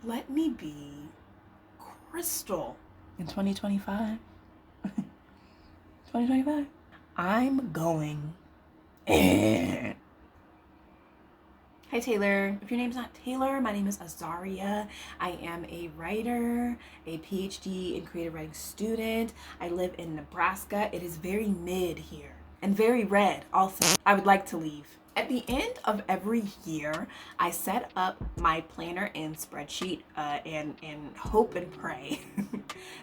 let me be crystal in 2025. 2025. I'm going. Hi Taylor. If your name's not Taylor, my name is Azaria. I am a writer, a PhD in creative writing student. I live in Nebraska. It is very mid here and very red also. I would like to leave. At the end of every year, I set up my planner and spreadsheet and hope and pray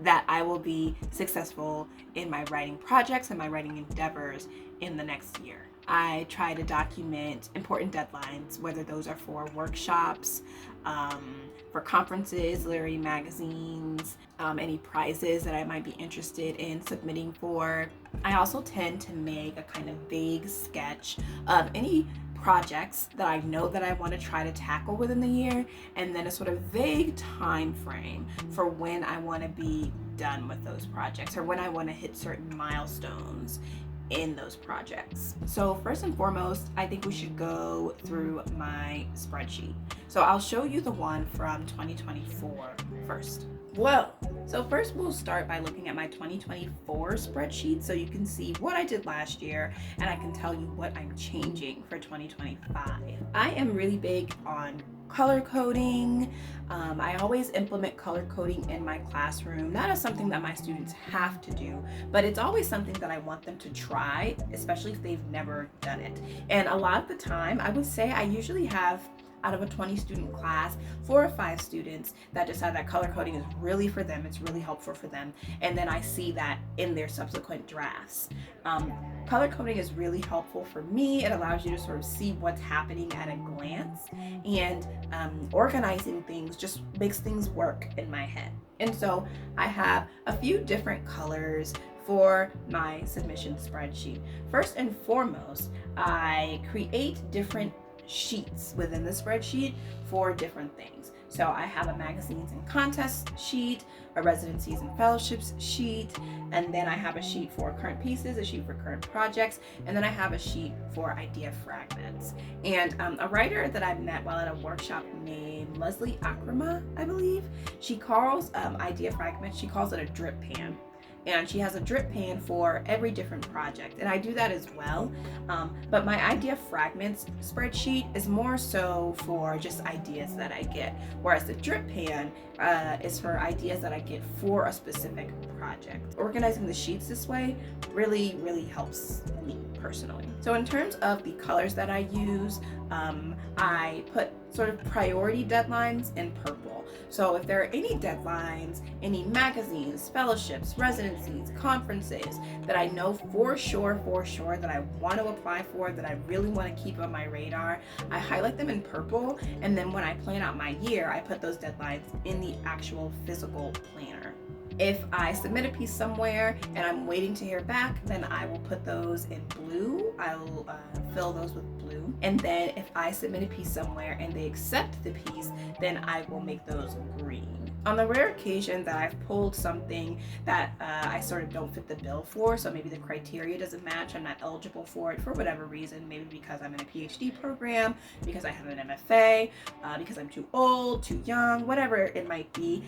that I will be successful in my writing projects and my writing endeavors in the next year. I try to document important deadlines, whether those are for workshops, for conferences, literary magazines, any prizes that I might be interested in submitting for. I also tend to make a kind of vague sketch of any projects that I know that I want to try to tackle within the year, and then a sort of vague time frame for when I want to be done with those projects or when I want to hit certain milestones in those projects. So first and foremost, I think we should go through my spreadsheet. So I'll show you the one from 2024 first. So first we'll start by looking at my 2024 spreadsheet so you can see what I did last year and I can tell you what I'm changing for 2025. I am really big on color coding. I always implement color coding in my classroom, not as something that my students have to do, but it's always something that I want them to try, especially if they've never done it. And a lot of the time, I would say I usually have, out of a 20 student class, 4 or 5 students that decide that color coding is really for them, it's really helpful for them, and then I see that in their subsequent drafts. Color coding is really helpful for me. It allows you to sort of see what's happening at a glance, and organizing things just makes things work in my head. And so I have a few different colors for my submission spreadsheet. First and foremost, I create different sheets within the spreadsheet for different things. So I have a magazines and contests sheet, a residencies and fellowships sheet, and then I have a sheet for current pieces, a sheet for current projects, and then I have a sheet for idea fragments. And a writer that I met while at a workshop named Leslie Akrama, I believe, she calls idea fragments, she calls it a drip pan. And she has a drip pan for every different project, and I do that as well, but my idea fragments spreadsheet is more so for just ideas that I get, whereas the drip pan is for ideas that I get for a specific project. Organizing the sheets this way really helps me personally. So in terms of the colors that I use, I put sort of priority deadlines in purple. So if there are any deadlines, any magazines, fellowships, residencies, conferences that I know for sure that I want to apply for, that I really want to keep on my radar, I highlight them in purple, and then when I plan out my year, I put those deadlines in the actual physical planner. If I submit a piece somewhere and I'm waiting to hear back, then I will put those in blue. I will fill those with blue. And then if I submit a piece somewhere and they accept the piece, then I will make those green. On the rare occasion that I've pulled something that I sort of don't fit the bill for, so maybe the criteria doesn't match, I'm not eligible for it for whatever reason, maybe because I'm in a PhD program, because I have an MFA, because I'm too old, too young, whatever it might be,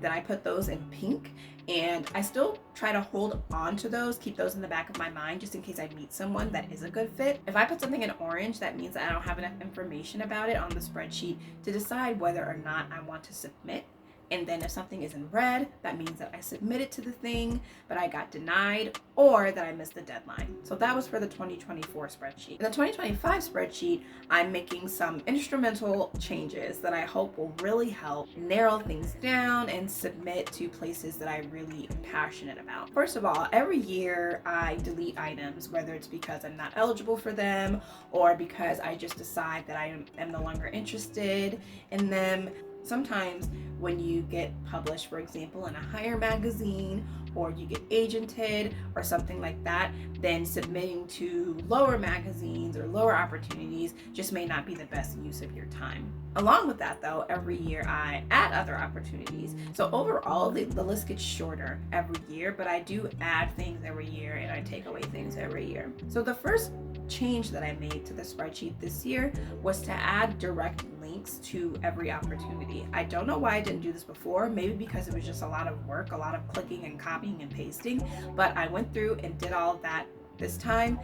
then I put those in pink. And I still try to hold on to those, keep those in the back of my mind just in case I meet someone that is a good fit. If I put something in orange, that means that I don't have enough information about it on the spreadsheet to decide whether or not I want to submit. And then if something is in red, that means that I submitted to the thing, but I got denied, or that I missed the deadline. So that was for the 2024 spreadsheet. In the 2025 spreadsheet, I'm making some instrumental changes that I hope will really help narrow things down and submit to places that I really am passionate about. First of all, every year I delete items, whether it's because I'm not eligible for them or because I just decide that I am no longer interested in them. Sometimes when you get published, for example, in a higher magazine, or you get agented or something like that, then submitting to lower magazines or lower opportunities just may not be the best use of your time. Along with that though, every year I add other opportunities. So overall, the list gets shorter every year, but I do add things every year and I take away things every year. So the first change that I made to the spreadsheet this year was to add direct links links to every opportunity. I don't know why I didn't do this before, maybe because it was just a lot of work, a lot of clicking and copying and pasting, but I went through and did all of that this time,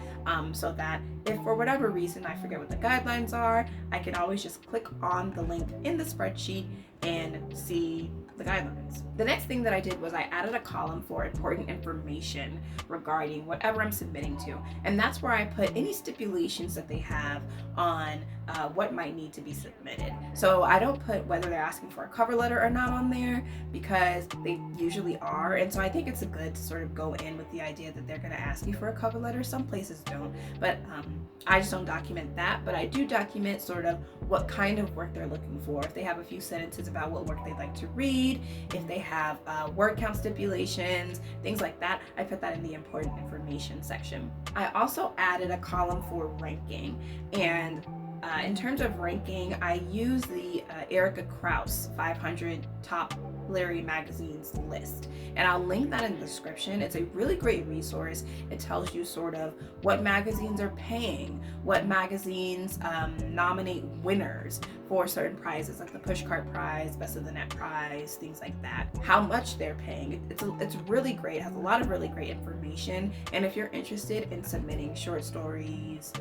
so that if for whatever reason I forget what the guidelines are, I can always just click on the link in the spreadsheet and see the guidelines. The next thing that I did was I added a column for important information regarding whatever I'm submitting to, and that's where I put any stipulations that they have on what might need to be submitted. So I don't put whether they're asking for a cover letter or not on there, because they usually are, and so I think it's good to sort of go in with the idea that they're going to ask you for a cover letter. Some places don't, but I just don't document that, but I do document sort of what kind of work they're looking for. If they have a few sentences about what work they'd like to read, if they have word count stipulations, things like that, I put that in the important information section. I also added a column for ranking, and in terms of ranking, I use the Erica Krause 500 top literary magazines list, and I'll link that in the description. It's a really great resource. It tells you sort of what magazines are paying, what magazines nominate winners for certain prizes, like the Pushcart Prize, Best of the Net Prize, things like that, how much they're paying. It's really great. It has a lot of really great information, and if you're interested in submitting short stories,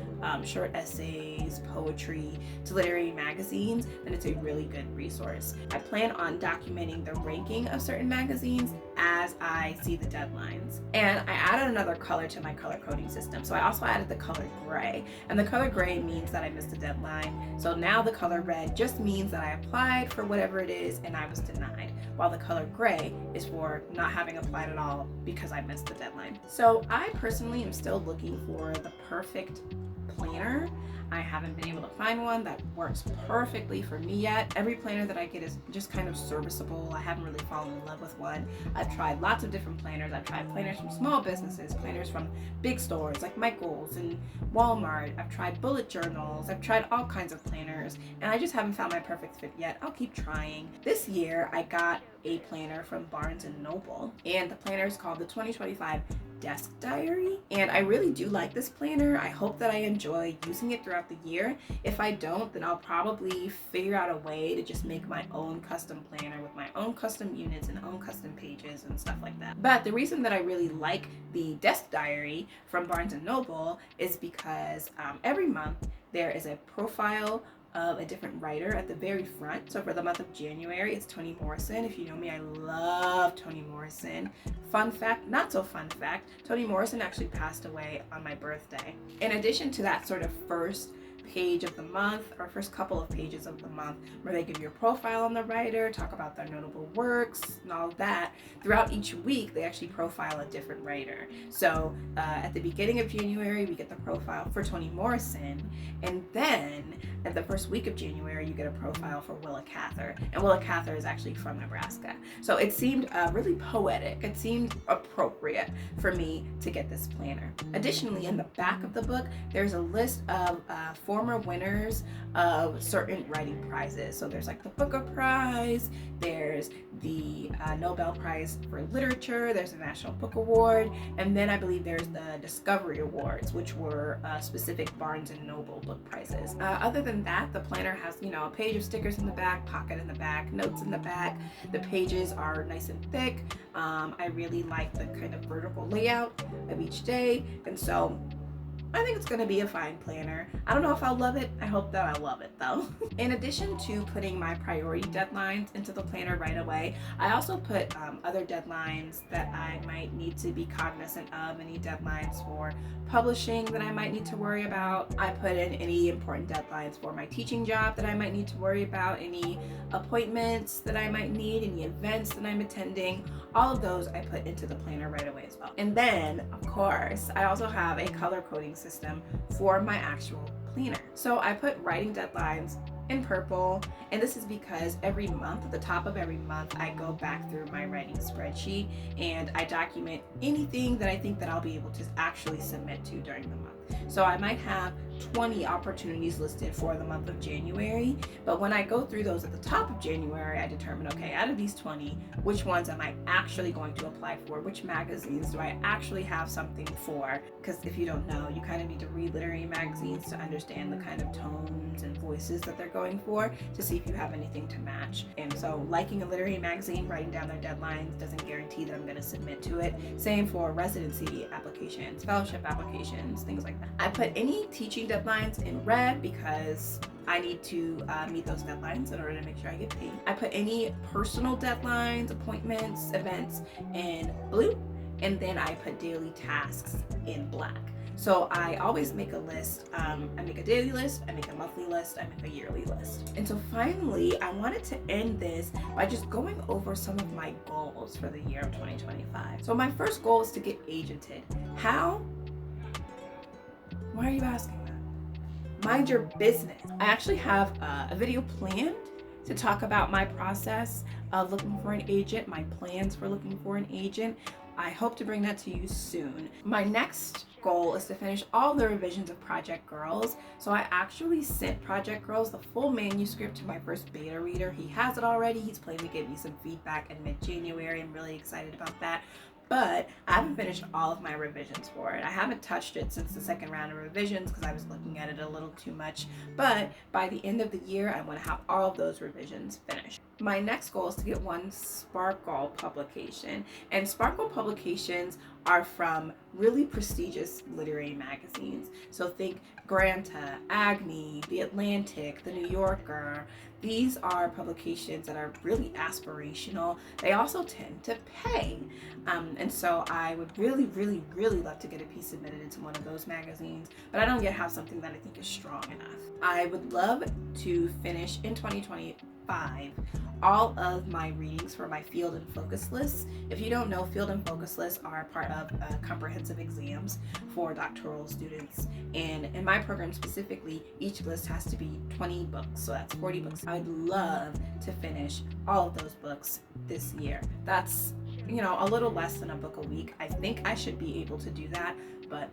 short essays, poetry to literary magazines, then it's a really good resource. I plan on documenting the ranking of certain magazines as I see the deadlines. And I added another color to my color coding system. So I also added the color gray, and the color gray means that I missed a deadline. So now the color red just means that I applied for whatever it is and I was denied, while the color gray is for not having applied at all because I missed the deadline. So I personally am still looking for the perfect planner. I haven't been able to find one that works perfectly for me yet. Every planner that I get is just kind of serviceable. I haven't really fallen in love with one. I've tried lots of different planners. I've tried planners from small businesses, planners from big stores like Michael's and Walmart. I've tried bullet journals. I've tried all kinds of planners, and I just haven't found my perfect fit yet. I'll keep trying. This year, I got a planner from Barnes & Noble, and the planner is called the 2025 Desk Diary, and I really do like this planner. I hope that I enjoy using it throughout the year. If I don't, then I'll probably figure out a way to just make my own custom planner with my own custom units and own custom pages and stuff like that. But the reason that I really like the Desk Diary from Barnes & Noble is because every month there is a profile of a different writer at the very front. So for the month of January, it's Toni Morrison. If you know me, I love Toni Morrison. Fun fact, not so fun fact, Toni Morrison actually passed away on my birthday. In addition to that sort of first page of the month, or first couple of pages of the month, where they give you a profile on the writer, talk about their notable works and all of that, throughout each week they actually profile a different writer. So at the beginning of January we get the profile for Toni Morrison, and then at the first week of January you get a profile for Willa Cather, and Willa Cather is actually from Nebraska. So it seemed really poetic. It seemed appropriate for me to get this planner. Additionally, in the back of the book there's a list of former winners of certain writing prizes. So there's like the Booker Prize, there's the Nobel Prize for Literature, there's the National Book Award, and then I believe there's the Discovery Awards, which were specific Barnes & Noble book prizes. Other than that, the planner has, a page of stickers in the back, pocket in the back, notes in the back. The pages are nice and thick. I really like the kind of vertical layout of each day, and so I think it's going to be a fine planner. I don't know if I'll love it. I hope that I love it though. In addition to putting my priority deadlines into the planner right away, I also put other deadlines that I might need to be cognizant of, any deadlines for publishing that I might need to worry about. I put in any important deadlines for my teaching job that I might need to worry about, any appointments that I might need, any events that I'm attending. All of those I put into the planner right away as well. And then, of course, I also have a color coding system for my actual planner. So I put writing deadlines in purple, and this is because every month, at the top of every month, I go back through my writing spreadsheet and I document anything that I think that I'll be able to actually submit to during the month. So I might have 20 opportunities listed for the month of January, but when I go through those at the top of January, I determine, okay, out of these 20, which ones am I actually going to apply for? Which magazines do I actually have something for? Because if you don't know, you kind of need to read literary magazines to understand the kind of tones and voices that they're going for, to see if you have anything to match. And so liking a literary magazine, writing down their deadlines doesn't guarantee that I'm going to submit to it. Same for residency applications, fellowship applications, things like that. I put any teaching deadlines in red because I need to meet those deadlines in order to make sure I get paid. I put any personal deadlines, appointments, events in blue, and then I put daily tasks in black. So I always make a list. I make a daily list, I make a monthly list, I make a yearly list. And so finally, I wanted to end this by just going over some of my goals for the year of 2025. So my first goal is to get agented. How? Why are you asking that? Mind your business. I actually have a video planned to talk about my process of looking for an agent, my plans for looking for an agent. I hope to bring that to you soon. My next goal is to finish all the revisions of Project Girls. So I actually sent Project Girls the full manuscript to my first beta reader. He has it already. He's planning to give me some feedback in mid-January. I'm really excited about that. But I haven't finished all of my revisions for it. I haven't touched it since the second round of revisions because I was looking at it a little too much. But by the end of the year, I want to have all of those revisions finished. My next goal is to get one Sparkle publication. And Sparkle publications are from really prestigious literary magazines. So think Granta, Agni, The Atlantic, The New Yorker. These are publications that are really aspirational. They also tend to pay. And so I would really, really, really love to get a piece submitted into one of those magazines, but I don't yet have something that I think is strong enough. I would love to finish in 2025 all of my readings for my field and focus lists. If you don't know, field and focus lists are a part of comprehensive exams for doctoral students. And in my program specifically, each list has to be 20 books. So that's 40 books. I'd love to finish all of those books this year. That's, a little less than a book a week. I think I should be able to do that, but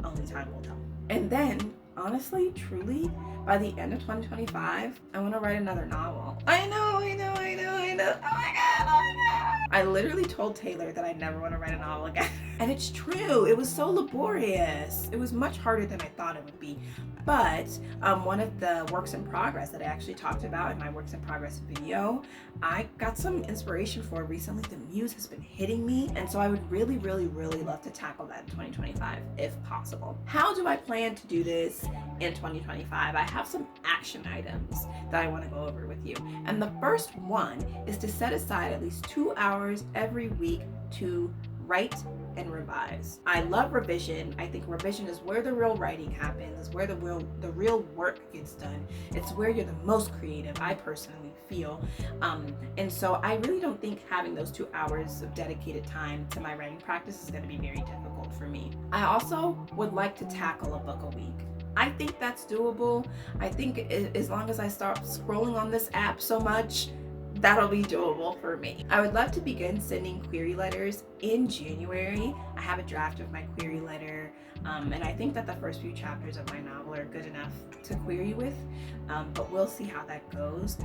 only time will tell. And then, honestly, truly, by the end of 2025, I want to write another novel. I know. Oh my God. I literally told Taylor that I never want to write a novel again. And it's true. It was so laborious. It was much harder than I thought it would be. But one of the works in progress that I actually talked about in my works in progress video, I got some inspiration for recently. The muse has been hitting me. And so I would really, really, really love to tackle that in 2025 if possible. How do I plan to do this in 2025? I have some action items that I want to go over with you. And the first one is to set aside at least 2 hours every week to write and revise. I love revision. I think revision is where the real writing happens. It's where the real work gets done. It's where you're the most creative, I personally feel. And so I really don't think having those 2 hours of dedicated time to my writing practice is going to be very difficult for me. I also would like to tackle a book a week. I think that's doable. I think as long as I start scrolling on this app so much, that'll be doable for me. I would love to begin sending query letters in January. I have a draft of my query letter, and I think that the first few chapters of my novel are good enough to query with, but we'll see how that goes.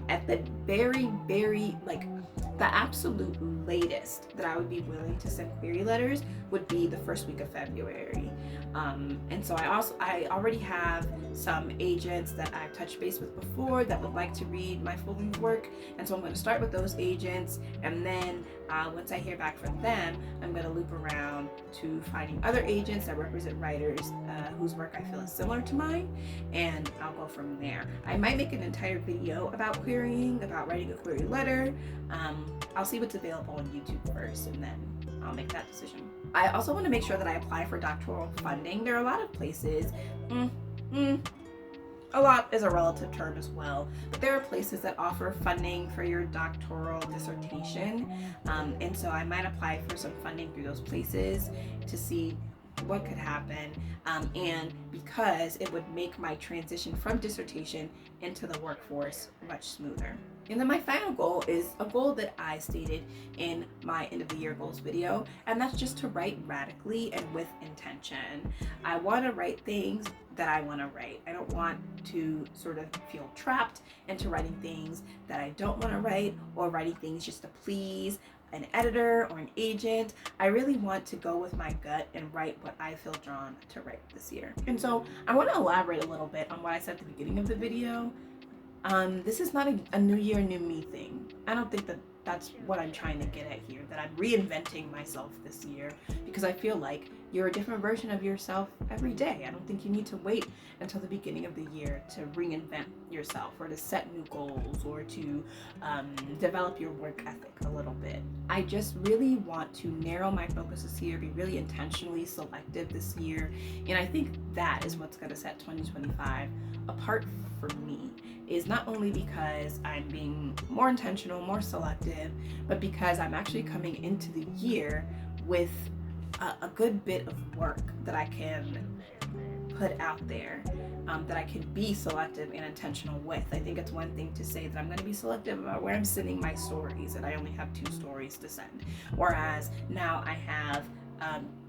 At the very, the absolute latest that I would be willing to send query letters would be the first week of February. And so I already have some agents that I've touched base with before that would like to read my full-length work. And so I'm going to start with those agents, and then once I hear back from them, I'm going to loop around to finding other agents that represent writers whose work I feel is similar to mine, and I'll go from there. I might make an entire video about querying, about writing a query letter. I'll see what's available on YouTube first, and then I'll make that decision. I also want to make sure that I apply for doctoral funding. There are a lot of places, a lot is a relative term as well, but there are places that offer funding for your doctoral dissertation, and so I might apply for some funding through those places to see what could happen, and because it would make my transition from dissertation into the workforce much smoother. And then my final goal is a goal that I stated in my end of the year goals video, and that's just to write radically and with intention. I want to write things that I want to write. I don't want to sort of feel trapped into writing things that I don't want to write, or writing things just to please an editor or an agent. I really want to go with my gut and write what I feel drawn to write this year. And so I want to elaborate a little bit on what I said at the beginning of the video. This is not a new year, new me thing. I don't think that that's what I'm trying to get at here, that I'm reinventing myself this year, because I feel like you're a different version of yourself every day. I don't think you need to wait until the beginning of the year to reinvent yourself, or to set new goals, or to develop your work ethic a little bit. I just really want to narrow my focus this year, be really intentionally selective this year, and I think that is what's going to set 2025 apart for me. Is not only because I'm being more intentional, more selective, but because I'm actually coming into the year with a good bit of work that I can put out there, that I can be selective and intentional with. I think it's one thing to say that I'm going to be selective about where I'm sending my stories, and I only have 2 stories to send, whereas now I have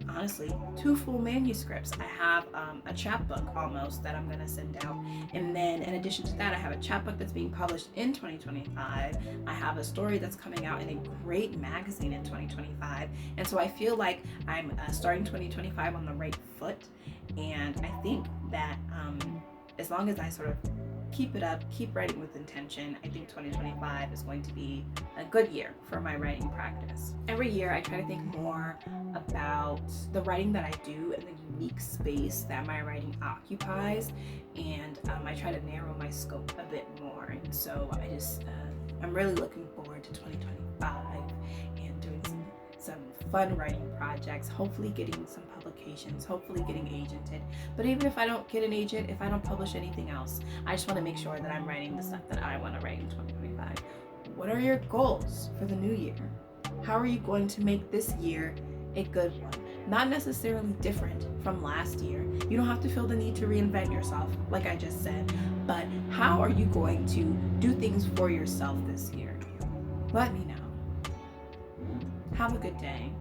honestly 2 full manuscripts. I have a chapbook almost that I'm going to send out, and then in addition to that, I have a chapbook that's being published in 2025. I have a story that's coming out in a great magazine in 2025, and so I feel like I'm starting 2025 on the right foot. And I think that as long as I sort of keep it up, keep writing with intention, I think 2025 is going to be a good year for my writing practice. Every year I try to think more about the writing that I do and the unique space that my writing occupies, and I try to narrow my scope a bit more. And so I'm really looking forward to 2025 and doing some fun writing projects, hopefully getting some publications, hopefully getting agented. But even if I don't get an agent, if I don't publish anything else, I just want to make sure that I'm writing the stuff that I want to write in 2025. What are your goals for the new year? How are you going to make this year a good one? Not necessarily different from last year. You don't have to feel the need to reinvent yourself, like I just said, but how are you going to do things for yourself this year? Let me know. Have a good day.